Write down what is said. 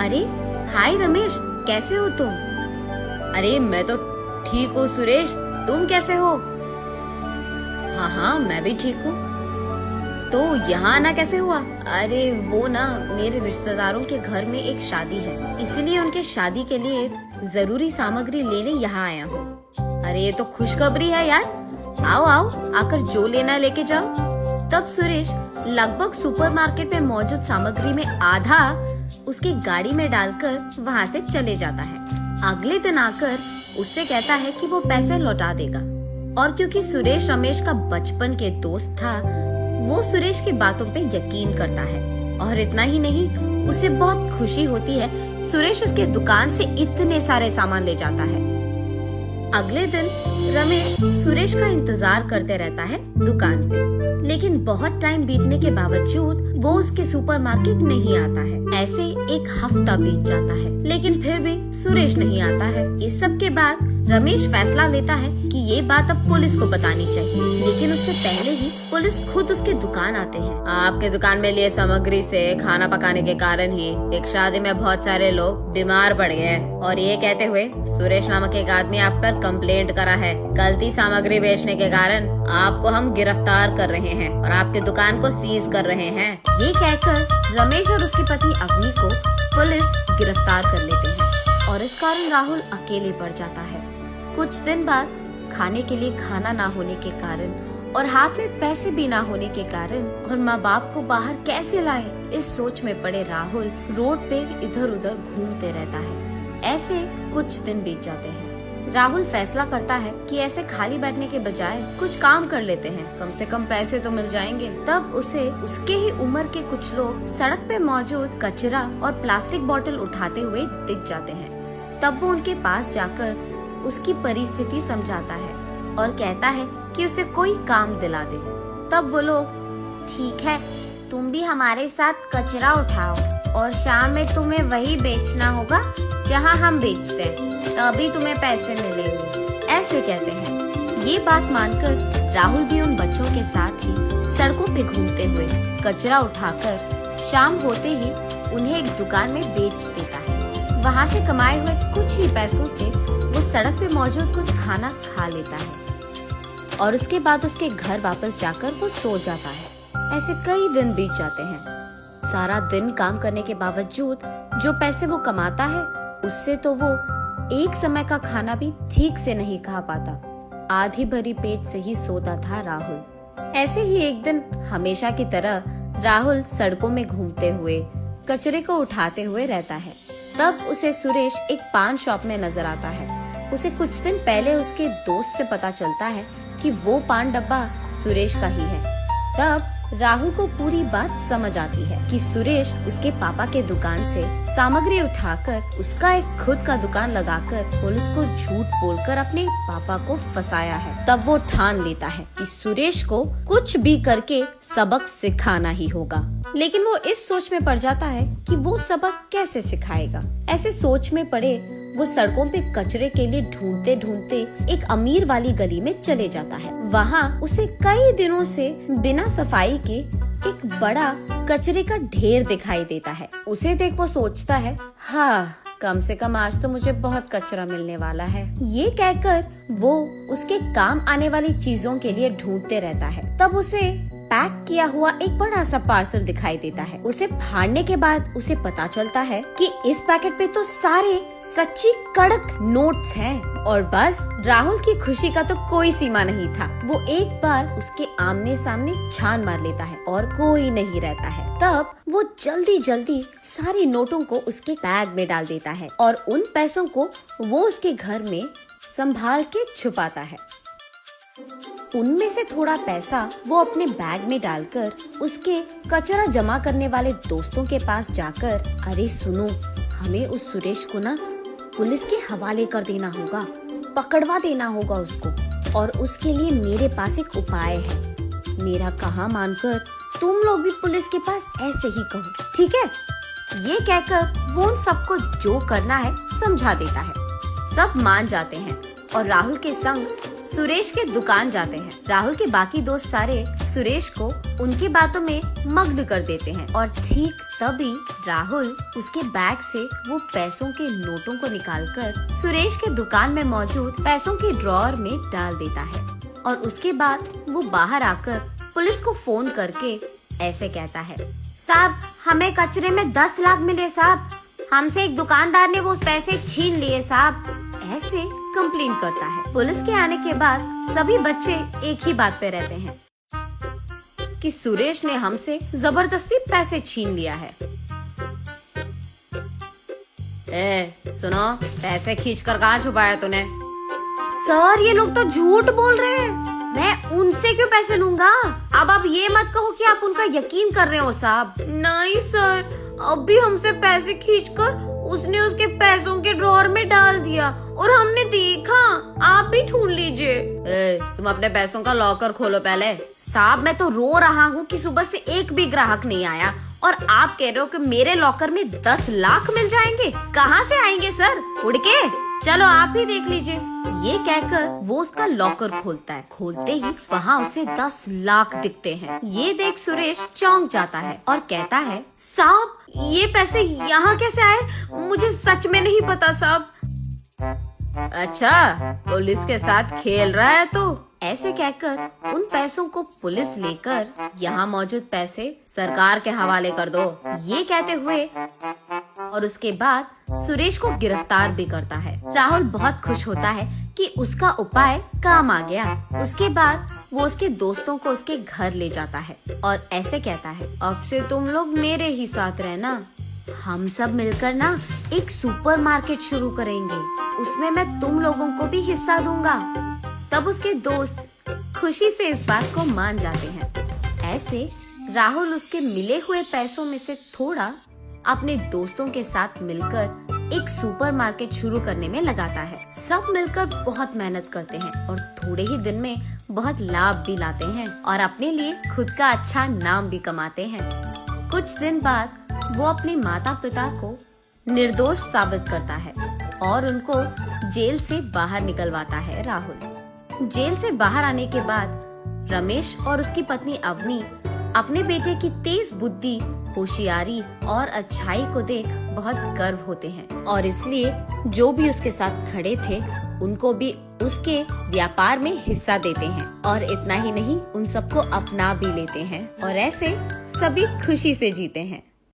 अरे हाय रमेश, कैसे हो तुम? अरे मैं तो ठीक हूँ सुरेश, तुम कैसे हो? हाँ हाँ मैं भी ठीक हूँ। तो यहाँ आना कैसे हुआ? अरे वो ना, मेरे रिश्तेदारों के घर में एक शादी है, इसीलिए उनके शादी के लिए जरूरी सामग्री लेने यहाँ आया हूँ। अरे ये तो खुशखबरी है यार, आओ आओ आकर जो लेना लेके जाओ। तब सुरेश लगभग सुपरमार्केट में मौजूद सामग्री में आधा उसकी गाड़ी में डालकर वहाँ से चले जाता है। अगले दिन आकर उससे कहता है कि वो पैसे लौटा देगा, और क्योंकि सुरेश रमेश का बचपन के दोस्त था, वो सुरेश की बातों पे यकीन करता है। और इतना ही नहीं, उसे बहुत खुशी होती है। सुरेश उसके दुकान से इतने सारे सामान ले जाता है। अगले दिन रमेश सुरेश का इंतजार करते रहता है दुकान पे, लेकिन बहुत टाइम बीतने के बावजूद वो उसके सुपरमार्केट नहीं आता है। ऐसे एक हफ्ता बीत जाता है, लेकिन फिर भी सुरेश नहीं आता है। इस सब के बाद रमेश फैसला लेता है कि ये बात अब पुलिस को बतानी चाहिए, लेकिन उससे पहले ही पुलिस खुद उसके दुकान आते हैं। आपके दुकान में लिए सामग्री से खाना पकाने के कारण ही एक शादी में बहुत सारे लोग बीमार पड़ गए, और ये कहते हुए सुरेश नामक एक आदमी आप पर कंप्लेंट करा है। गलती सामग्री बेचने के कारण आपको हम गिरफ्तार कर रहे हैं और आपके दुकान को सीज कर रहे हैं। ये कहकर रमेश और उसकी पत्नी अवनी को पुलिस गिरफ्तार कर लेते हैं, और इस कारण राहुल अकेले पड़ जाता है। कुछ दिन बाद खाने के लिए खाना ना होने के कारण और हाथ में पैसे भी ना होने के कारण और माँ बाप को बाहर कैसे लाए, इस सोच में पड़े राहुल रोड पे इधर उधर घूमते रहता है। ऐसे कुछ दिन बीत जाते हैं। राहुल फैसला करता है कि ऐसे खाली बैठने के बजाय कुछ काम कर लेते हैं, कम से कम पैसे तो मिल जाएंगे। तब उसे उसके ही उम्र के कुछ लोग सड़क पे मौजूद कचरा और प्लास्टिक बोतल उठाते हुए दिख जाते हैं। तब वो उनके पास जाकर उसकी परिस्थिति समझाता है और कहता है कि उसे कोई काम दिला दे। तब वो लोग, ठीक है, तुम भी हमारे साथ कचरा उठाओ और शाम में तुम्हें वही बेचना होगा जहां हम बेचते हैं, तभी तुम्हें पैसे मिलेंगे, ऐसे कहते हैं। ये बात मानकर राहुल भी उन बच्चों के साथ ही सड़कों पे घूमते हुए कचरा उठाकर शाम होते ही उन्हें एक दुकान में बेच देता है। वहाँ से कमाए हुए कुछ ही पैसों से वो सड़क पे मौजूद कुछ खाना खा लेता है, और उसके बाद उसके घर वापस जाकर वो सो जाता है। ऐसे कई दिन बीत जाते हैं। सारा दिन काम करने के बावजूद जो पैसे वो कमाता है, उससे तो वो एक समय का खाना भी ठीक से नहीं खा पाता। आधी भरी पेट से ही सोता था राहुल। ऐसे ही एक दिन हमेशा की तरह राहुल सड़कों में घूमते हुए कचरे को उठाते हुए रहता है। तब उसे सुरेश एक पान शॉप में नजर आता है। उसे कुछ दिन पहले उसके दोस्त से पता चलता है कि वो पान डब्बा सुरेश का ही है। तब राहुल को पूरी बात समझ आती है कि सुरेश उसके पापा के दुकान से सामग्री उठाकर उसका एक खुद का दुकान लगाकर पुलिस को झूठ बोलकर अपने पापा को फंसाया है। तब वो ठान लेता है कि सुरेश को कुछ भी करके सबक सिखाना ही होगा, लेकिन वो इस सोच में पड़ जाता है कि वो सबक कैसे सिखाएगा। ऐसे सोच में पड़े वो सड़कों पे कचरे के लिए ढूंढते ढूंढते एक अमीर वाली गली में चले जाता है। वहाँ उसे कई दिनों से बिना सफाई के एक बड़ा कचरे का ढेर दिखाई देता है। उसे देख वो सोचता है, हाँ, कम से कम आज तो मुझे बहुत कचरा मिलने वाला है। ये कहकर वो उसके काम आने वाली चीजों के लिए ढूंढते रहता है। तब उसे पैक किया हुआ एक बड़ा सा पार्सल दिखाई देता है। उसे फाड़ने के बाद उसे पता चलता है कि इस पैकेट पे तो सारे सच्ची कड़क नोट्स हैं, और बस राहुल की खुशी का तो कोई सीमा नहीं था। वो एक बार उसके आमने सामने छान मार लेता है और कोई नहीं रहता है। तब वो जल्दी जल्दी सारी नोटों को उसके बैग में डाल देता है और उन पैसों को वो उसके घर में संभाल के छुपाता है। उनमें से थोड़ा पैसा वो अपने बैग में डालकर उसके कचरा जमा करने वाले दोस्तों के पास जाकर, अरे सुनो, हमें उस सुरेश को ना पुलिस के हवाले कर देना होगा, पकड़वा देना होगा उसको, और उसके लिए मेरे पास एक उपाय है। मेरा कहा मानकर तुम लोग भी पुलिस के पास ऐसे ही कहो, ठीक है? ये कहकर वो उन सबको जो करना है समझा देता है। सब मान जाते हैं और राहुल के संग सुरेश के दुकान जाते हैं। राहुल के बाकी दोस्त सारे सुरेश को उनकी बातों में मग्न कर देते हैं और ठीक तभी राहुल उसके बैग से वो पैसों के नोटों को निकालकर सुरेश के दुकान में मौजूद पैसों के ड्रॉअर में डाल देता है और उसके बाद वो बाहर आकर पुलिस को फोन करके ऐसे कहता है, साहब हमें कचरे में 10 लाख मिले साहब, हमसे एक दुकानदार ने वो पैसे छीन लिए साहब, ऐसे कंप्लेन करता है। पुलिस के आने के बाद सभी बच्चे एक ही बात पे रहते हैं कि सुरेश ने हमसे जबरदस्ती पैसे छीन लिया है। सुनो, पैसे खींचकर कहाँ छुपाया तूने? सर ये लोग तो झूठ बोल रहे हैं, मैं उनसे क्यों पैसे लूंगा? अब आप ये मत कहो कि आप उनका यकीन कर रहे हो साहब। नहीं सर, अभी हमसे पैसे खींचकर उसने उसके पैसों के ड्रॉअर में डाल दिया और हमने देखा, आप भी ढूंढ लीजिए। तुम अपने पैसों का लॉकर खोलो पहले। साहब मैं तो रो रहा हूँ कि सुबह से एक भी ग्राहक नहीं आया और आप कह रहे हो कि मेरे लॉकर में 10 लाख मिल जाएंगे। कहाँ से आएंगे सर? उड़ के? चलो आप ही देख लीजिए। ये कहकर वो उसका लॉकर खोलता है। खोलते ही वहाँ उसे 10 लाख दिखते हैं। ये देख सुरेश चौंक जाता है और कहता है, साहब ये पैसे यहाँ कैसे आए? मुझे सच में नहीं पता साहब। अच्छा, पुलिस के साथ खेल रहा है तो? ऐसे कहकर उन पैसों को पुलिस लेकर यहाँ मौजूद पैसे सरकार के हवाले कर दो, ये कहते हुए और उसके बाद सुरेश को गिरफ्तार भी करता है। राहुल बहुत खुश होता है कि उसका उपाय काम आ गया। उसके बाद वो उसके दोस्तों को उसके घर ले जाता है और ऐसे कहता है, अब से तुम लोग मेरे ही साथ रहना, हम सब मिलकर ना एक सुपरमार्केट शुरू करेंगे, उसमें मैं तुम लोगों को भी हिस्सा दूंगा। तब उसके दोस्त खुशी से इस बात को मान जाते हैं। ऐसे राहुल उसके मिले हुए पैसों में से थोड़ा अपने दोस्तों के साथ मिलकर एक सुपरमार्केट शुरू करने में लगाता है। सब मिलकर बहुत मेहनत करते हैं और थोड़े ही दिन में बहुत लाभ भी लाते हैं और अपने लिए खुद का अच्छा नाम भी कमाते हैं। कुछ दिन बाद वो अपने माता पिता को निर्दोष साबित करता है और उनको जेल से बाहर निकलवाता है। राहुल जेल से बाहर आने के बाद रमेश और उसकी पत्नी अवनी अपने बेटे की तेज बुद्धि, होशियारी और अच्छाई को देख बहुत गर्व होते हैं और इसलिए जो भी उसके साथ खड़े थे उनको भी उसके व्यापार में हिस्सा देते हैं और इतना ही नहीं, उन सबको अपना भी लेते हैं और ऐसे सभी खुशी से जीते हैं।